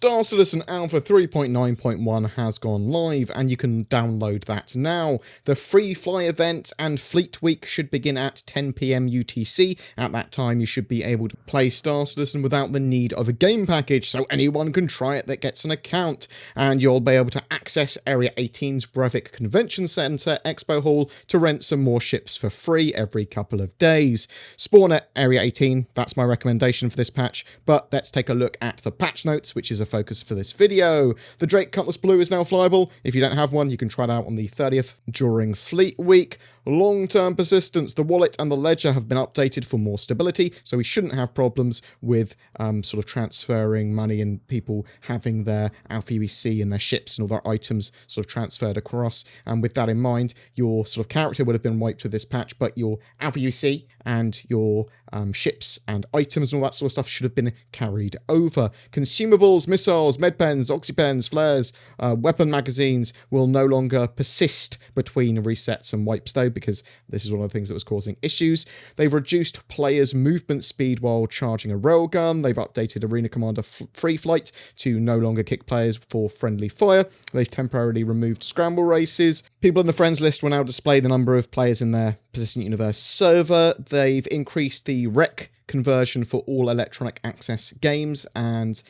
Star Citizen Alpha 3.9.1 has gone live and you can download that now. The FreeFly Event and Fleet Week should begin at 10 PM UTC. At that time you should be able to play Star Citizen without the need of a game package, so anyone can try it that gets an account. And you'll be able to access Area 18's Brevic Convention Centre Expo Hall to rent some more ships for free every couple of days. Spawn at Area 18, that's my recommendation for this patch, but let's take a look at the patch notes, which is a focus for this video. The Drake Cutlass Blue is now flyable. If you don't have one, you can try it out on the 30th during Fleet Week. Long-term persistence, the wallet and the ledger have been updated for more stability, so we shouldn't have problems with sort of transferring money and people having their Alpha UEC and their ships and all their items sort of transferred across. And with that in mind, your sort of character would have been wiped with this patch, but your Alpha UEC and your ships and items and all that sort of stuff should have been carried over. Consumables, missiles, medpens, oxypens, flares, weapon magazines will no longer persist between resets and wipes though, because this is one of the things that was causing issues. They've reduced players' movement speed while charging a railgun. They've updated Arena Commander Free Flight to no longer kick players for friendly fire. They've temporarily removed scramble races. People in the friends list will now display the number of players in their persistent universe server. They've increased the rec conversion for all electronic access games and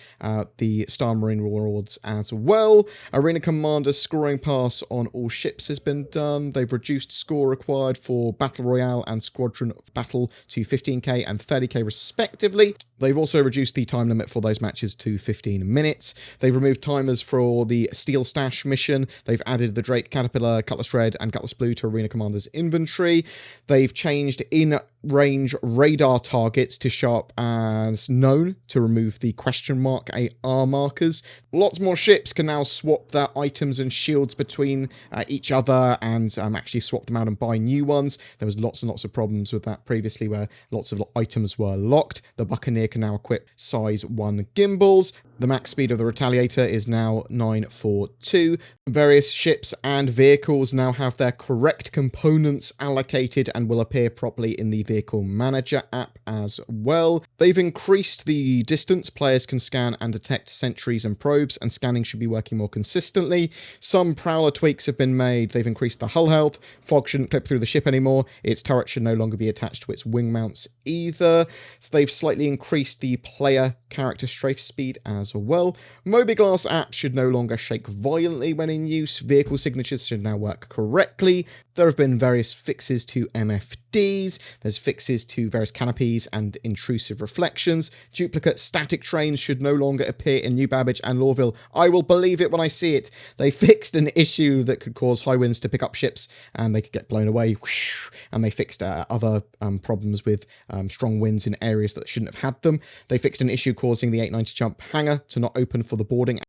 the Star Marine rewards as well. Arena Commander scoring pass on all ships has been done. They've reduced score required for Battle Royale and Squadron Battle to 15k and 30k respectively. They've also reduced the time limit for those matches to 15 minutes. They've removed timers for the Steel Stash mission. They've added the Drake Caterpillar, Cutlass Red and Cutlass Blue to Arena Commander's inventory. They've changed in-range radar targets to sharp as known to remove the question mark AR markers. Lots more ships can now swap their items and shields between each other and actually swap them out and buy new ones. There was lots and lots of problems with that previously where lots of items were locked. The Buccaneer can now equip size 1 gimbals. The max speed of the Retaliator is now 942. Various ships and vehicles now have their correct components allocated and will appear properly in the Vehicle Manager app as well. They've increased the distance players can scan and detect sentries and probes, and scanning should be working more consistently. Some Prowler tweaks have been made. They've increased the hull health. Fog shouldn't clip through the ship anymore. Its turret should no longer be attached to its wing mounts either. So they've slightly increased the player character strafe speed as well. Mobiglass apps should no longer shake violently when in use. Vehicle signatures should now work correctly. There have been various fixes to MFDs. There's fixes to various canopies and intrusive reflections. Duplicate static trains should no longer appear in New Babbage and Lorville. I will believe it when I see it. They fixed an issue that could cause high winds to pick up ships and they could get blown away. And they fixed other problems with strong winds in areas that shouldn't have had them. They fixed an issue causing the 890 jump hangar to not open for the boarding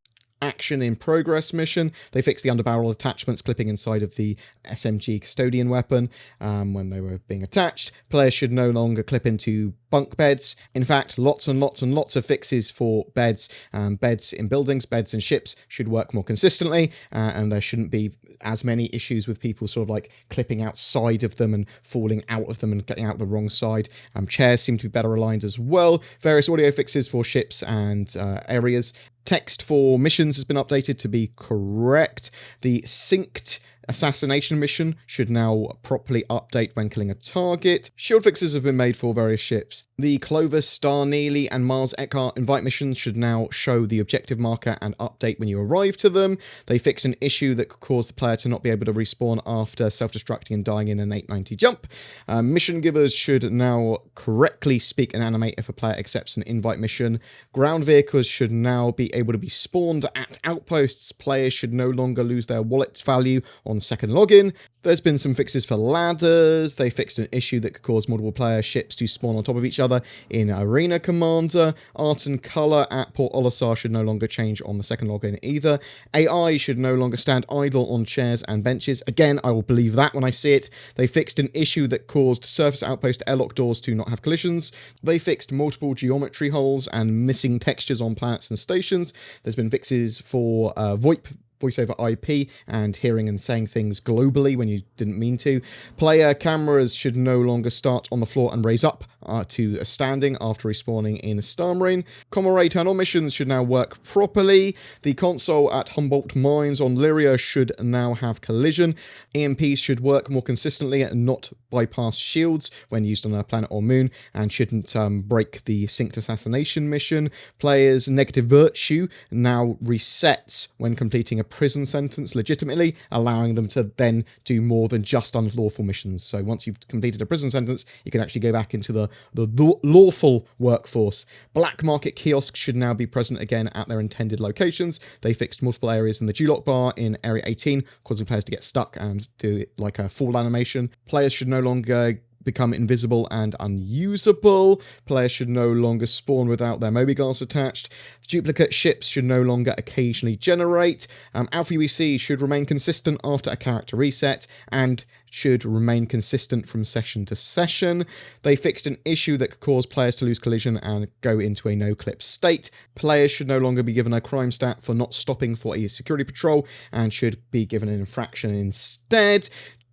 action in progress mission. They fixed the underbarrel attachments clipping inside of the SMG custodian weapon when they were being attached. Players should no longer clip into bunk beds. In fact, lots and lots and lots of fixes for beds. Beds in buildings, beds in ships should work more consistently, and there shouldn't be as many issues with people sort of like clipping outside of them and falling out of them and getting out the wrong side. Chairs seem to be better aligned as well. Various audio fixes for ships and areas. Text for missions has been updated to be correct. The synced assassination mission should now properly update when killing a target. Shield fixes have been made for various ships. The Clovis, Star Neely and Mars Eckhart invite missions should now show the objective marker and update when you arrive to them. They fixed an issue that could cause the player to not be able to respawn after self-destructing and dying in an 890 jump. Mission givers should now correctly speak and animate if a player accepts an invite mission. Ground vehicles should now be able to be spawned at outposts. Players should no longer lose their wallet's value on second login. There's been some fixes for ladders. They fixed an issue that could cause multiple player ships to spawn on top of each other in Arena Commander. Art and colour at Port Olisar should no longer change on the second login either. AI should no longer stand idle on chairs and benches. Again, I will believe that when I see it. They fixed an issue that caused surface outpost airlock doors to not have collisions. They fixed multiple geometry holes and missing textures on planets and stations. There's been fixes for VoIP voice over IP and hearing and saying things globally when you didn't mean to. Player cameras should no longer start on the floor and raise up to standing after respawning in StarEngine. Comrade turn-on missions should now work properly. The console at Humboldt Mines on Lyria should now have collision. EMPs should work more consistently and not bypass shields when used on a planet or moon, and shouldn't break the synced assassination mission. Players' negative virtue now resets when completing a prison sentence legitimately, allowing them to then do more than just unlawful missions. So once you've completed a prison sentence, you can actually go back into the lawful workforce. Black market kiosks should now be present again at their intended locations. They fixed multiple areas in the G-Lock bar in Area 18, causing players to get stuck and do like a fall animation. Players should no longer become invisible and unusable. Players should no longer spawn without their mobiGlas attached. Duplicate ships should no longer occasionally generate. Alpha UEC should remain consistent after a character reset and should remain consistent from session to session. They fixed an issue that could cause players to lose collision and go into a no-clip state. Players should no longer be given a crime stat for not stopping for a security patrol and should be given an infraction instead.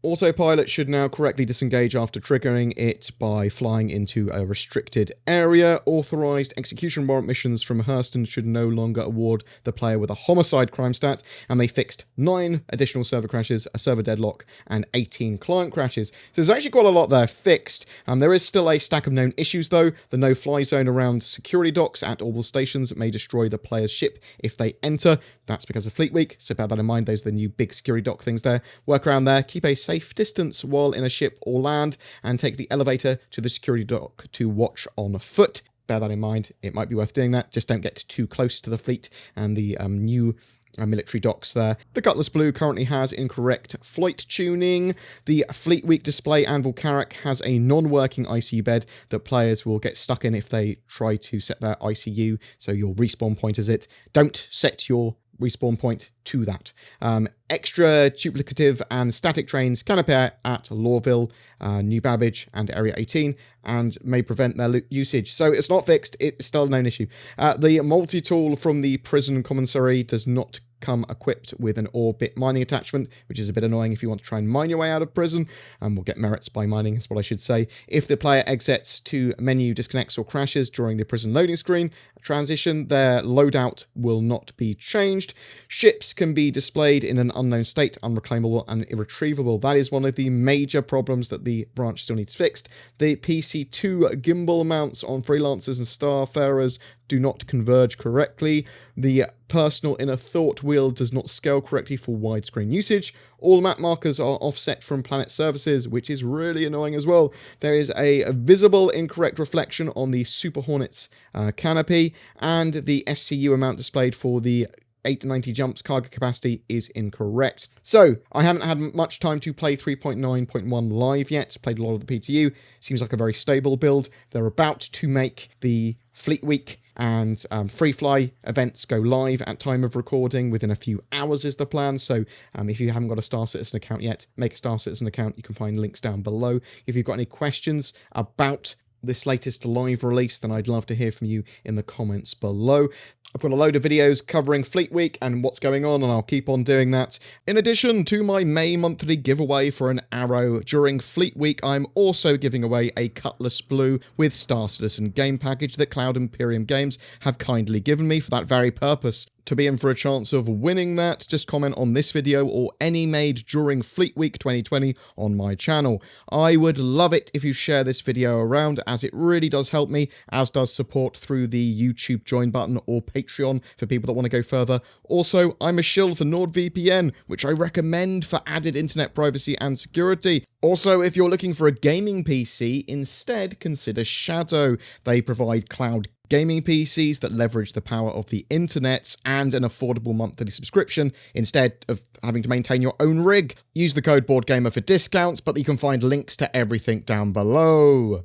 Autopilot should now correctly disengage after triggering it by flying into a restricted area. Authorized execution warrant missions from Hurston should no longer award the player with a homicide crime stat, and they fixed 9 additional server crashes, a server deadlock, and 18 client crashes. So there's actually quite a lot there fixed. There is still a stack of known issues though. The no-fly zone around security docks at all the stations may destroy the player's ship if they enter. That's because of Fleet Week, so bear that in mind. Those are the new big security dock things there. Work around there, keep a safe distance while in a ship or land, and take the elevator to the security dock to watch on foot. Bear that in mind. It might be worth doing that. Just don't get too close to the fleet and the new military docks there. The Cutlass Blue currently has incorrect flight tuning. The Fleet Week display Anvil Carrack has a non-working ICU bed that players will get stuck in if they try to set their ICU, so your respawn point is it. Don't set your respawn point to that. Extra duplicative and static trains can appear at Lawville, New Babbage, and Area 18, and may prevent their usage. So it's not fixed, it's still a known issue. The multi-tool from the prison commissary does not come equipped with an orbit mining attachment, which is a bit annoying if you want to try and mine your way out of prison, and will get merits by mining, is what I should say. If the player exits to menu, disconnects, or crashes during the prison loading screen transition, their loadout will not be changed. Ships can be displayed in an unknown state, unreclaimable and irretrievable. That is one of the major problems that the branch still needs fixed. The PC2 gimbal mounts on freelancers and starfarers do not converge correctly. The personal inner thought wheel does not scale correctly for widescreen usage. All map markers are offset from planet surfaces, which is really annoying as well. There is a visible incorrect reflection on the Super Hornets canopy, and the SCU amount displayed for the 890 jumps cargo capacity is incorrect. So, I haven't had much time to play 3.9.1 live yet. Played a lot of the PTU. Seems like a very stable build. They're about to make the Fleet Week and FreeFly events go live at time of recording within a few hours is the plan. So if you haven't got a Star Citizen account yet, make a Star Citizen account. You can find links down below. If you've got any questions about this latest live release, then I'd love to hear from you in the comments below. I've got a load of videos covering Fleet Week and what's going on, and I'll keep on doing that. In addition to my May monthly giveaway for an arrow, during Fleet Week I'm also giving away a Cutlass Blue with Star Citizen game package that Cloud Imperium Games have kindly given me for that very purpose. To be in for a chance of winning that, just comment on this video or any made during Fleet Week 2020 on my channel. I would love it if you share this video around, as it really does help me, as does support through the YouTube join button or Patreon for people that want to go further. Also, I'm a shill for NordVPN, which I recommend for added internet privacy and security. Also, if you're looking for a gaming PC, instead consider Shadow. They provide cloud gaming PCs that leverage the power of the internet and an affordable monthly subscription instead of having to maintain your own rig. Use the code BoredGamer for discounts, but you can find links to everything down below.